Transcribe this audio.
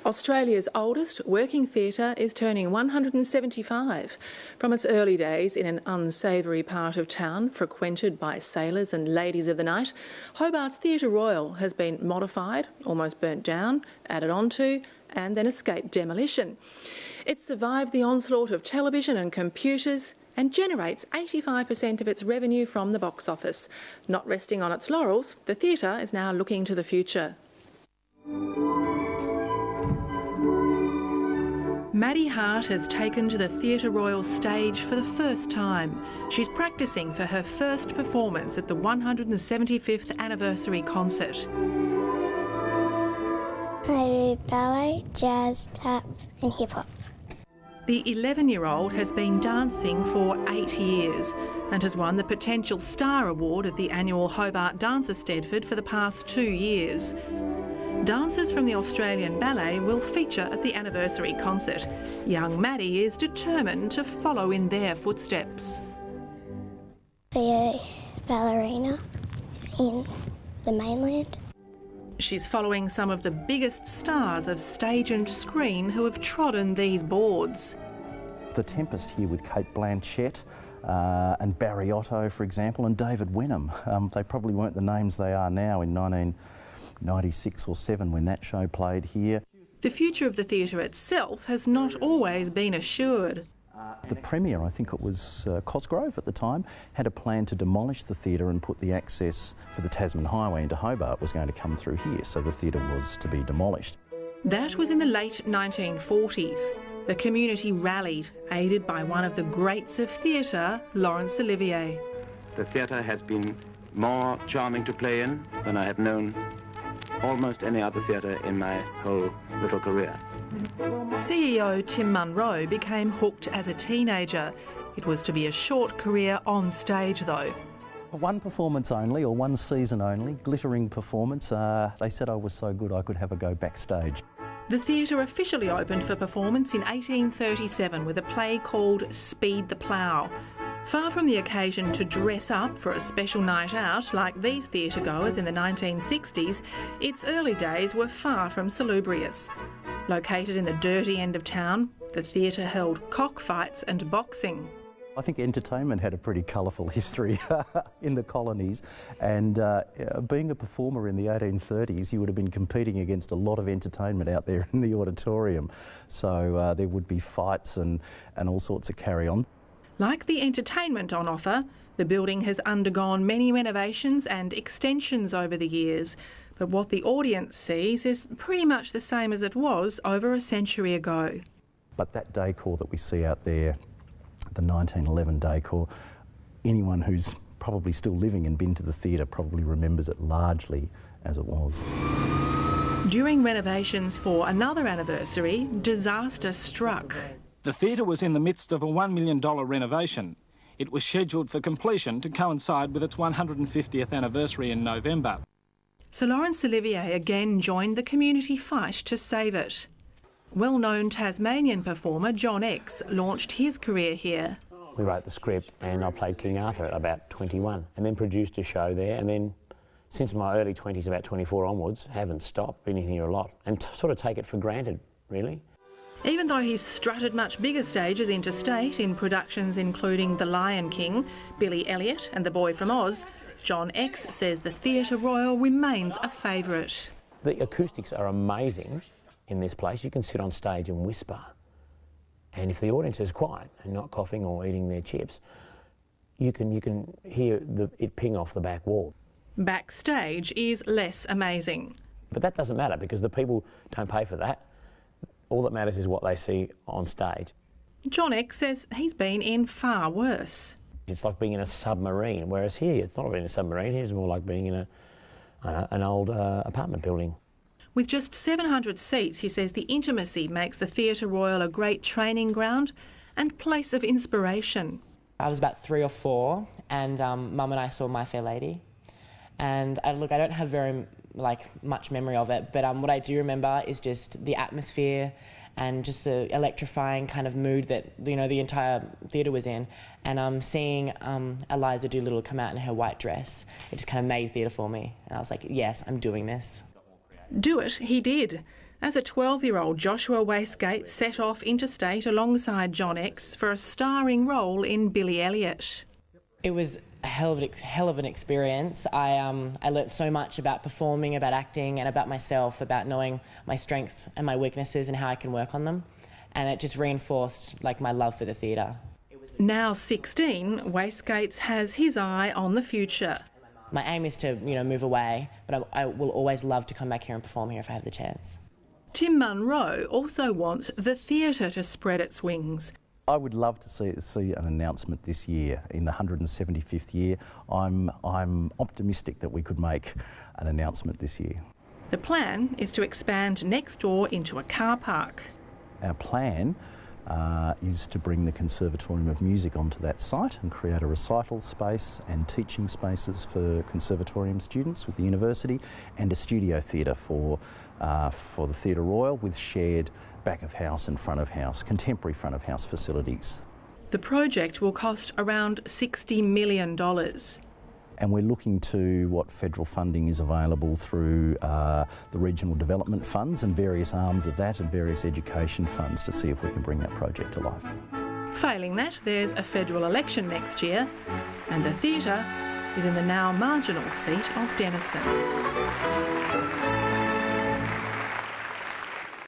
Australia's oldest working theatre is turning 175. From its early days in an unsavoury part of town frequented by sailors and ladies of the night, Hobart's Theatre Royal has been modified, almost burnt down, added onto and then escaped demolition. It survived the onslaught of television and computers and generates 85% of its revenue from the box office. Not resting on its laurels, the theatre is now looking to the future. Maddie Hart has taken to the Theatre Royal stage for the first time. She's practising for her first performance at the 175th anniversary concert. I do ballet, jazz, tap and hip-hop. The 11-year-old has been dancing for 8 years and has won the Potential Star Award at the annual Hobart Dancer Stedford for the past 2 years. Dancers from the Australian Ballet will feature at the anniversary concert. Young Maddie is determined to follow in their footsteps. Be a ballerina in the mainland. She's following some of the biggest stars of stage and screen who have trodden these boards. The Tempest here with Kate Blanchett and Barry Otto, for example, and David Wenham. They probably weren't the names they are now in 1996 or 7 when that show played here. The future of the theatre itself has not always been assured. The Premier, I think it was Cosgrove at the time, had a plan to demolish the theatre and put the access for the Tasman Highway into Hobart was going to come through here, so the theatre was to be demolished. That was in the late 1940s. The community rallied, aided by one of the greats of theatre, Laurence Olivier. The theatre has been more charming to play in than I have known almost any other theatre in my whole little career. CEO Tim Munro became hooked as a teenager. It was to be a short career on stage though. One performance only, or one season only, glittering performance. They said I was so good I could have a go backstage. The theatre officially opened for performance in 1837 with a play called Speed the Plough. Far from the occasion to dress up for a special night out like these theatregoers in the 1960s, its early days were far from salubrious. Located in the dirty end of town, the theatre held cockfights and boxing. I think entertainment had a pretty colourful history in the colonies, and being a performer in the 1830s, you would have been competing against a lot of entertainment out there in the auditorium. So there would be fights and all sorts of carry-on. Like the entertainment on offer, the building has undergone many renovations and extensions over the years, but what the audience sees is pretty much the same as it was over a century ago. But that decor that we see out there, the 1911 decor, anyone who's probably still living and been to the theatre probably remembers it largely as it was. During renovations for another anniversary, disaster struck. The theatre was in the midst of a $1 million renovation. It was scheduled for completion to coincide with its 150th anniversary in November. Sir Laurence Olivier again joined the community fight to save it. Well-known Tasmanian performer John X launched his career here. We wrote the script and I played King Arthur at about 21 and then produced a show there, and then since my early 20s, about 24 onwards, haven't stopped, been in here a lot and sort of take it for granted, really. Even though he's strutted much bigger stages interstate in productions including The Lion King, Billy Elliot and The Boy from Oz, John X says the Theatre Royal remains a favourite. The acoustics are amazing in this place. You can sit on stage and whisper, and if the audience is quiet and not coughing or eating their chips, you can hear it ping off the back wall. Backstage is less amazing. But that doesn't matter because the people don't pay for that. All that matters is what they see on stage. John X says he's been in far worse. It's like being in a submarine, whereas here it's not being in a submarine, here it's more like being in an old apartment building. With just 700 seats, he says the intimacy makes the Theatre Royal a great training ground and place of inspiration. I was about 3 or 4 and Mum and I saw My Fair Lady. And I don't have very much memory of it, but what I do remember is just the atmosphere and just the electrifying kind of mood that the entire theatre was in. And seeing Eliza Doolittle come out in her white dress, it just kind of made theatre for me. And I was like, yes, I'm doing this. Do it, he did. As a 12-year-old, Joshua Wastgate set off interstate alongside John X for a starring role in Billy Elliot. It was a hell of an experience. I learnt so much about performing, about acting, and about myself, about knowing my strengths and my weaknesses and how I can work on them. And it just reinforced my love for the theatre. Now 16, Wastgates has his eye on the future. My aim is to, move away, but I will always love to come back here and perform here if I have the chance. Tim Munro also wants the theatre to spread its wings. I would love to see an announcement this year, in the 175th year. I'm optimistic that we could make an announcement this year. The plan is to expand next door into a car park. Our plan is to bring the Conservatorium of Music onto that site and create a recital space and teaching spaces for conservatorium students with the university, and a studio theatre for the Theatre Royal, with shared back of house and front of house, contemporary front of house facilities. The project will cost around $60 million. And we're looking to what federal funding is available through the regional development funds and various arms of that, and various education funds, to see if we can bring that project to life. Failing that, there's a federal election next year, and the theatre is in the now marginal seat of Denison.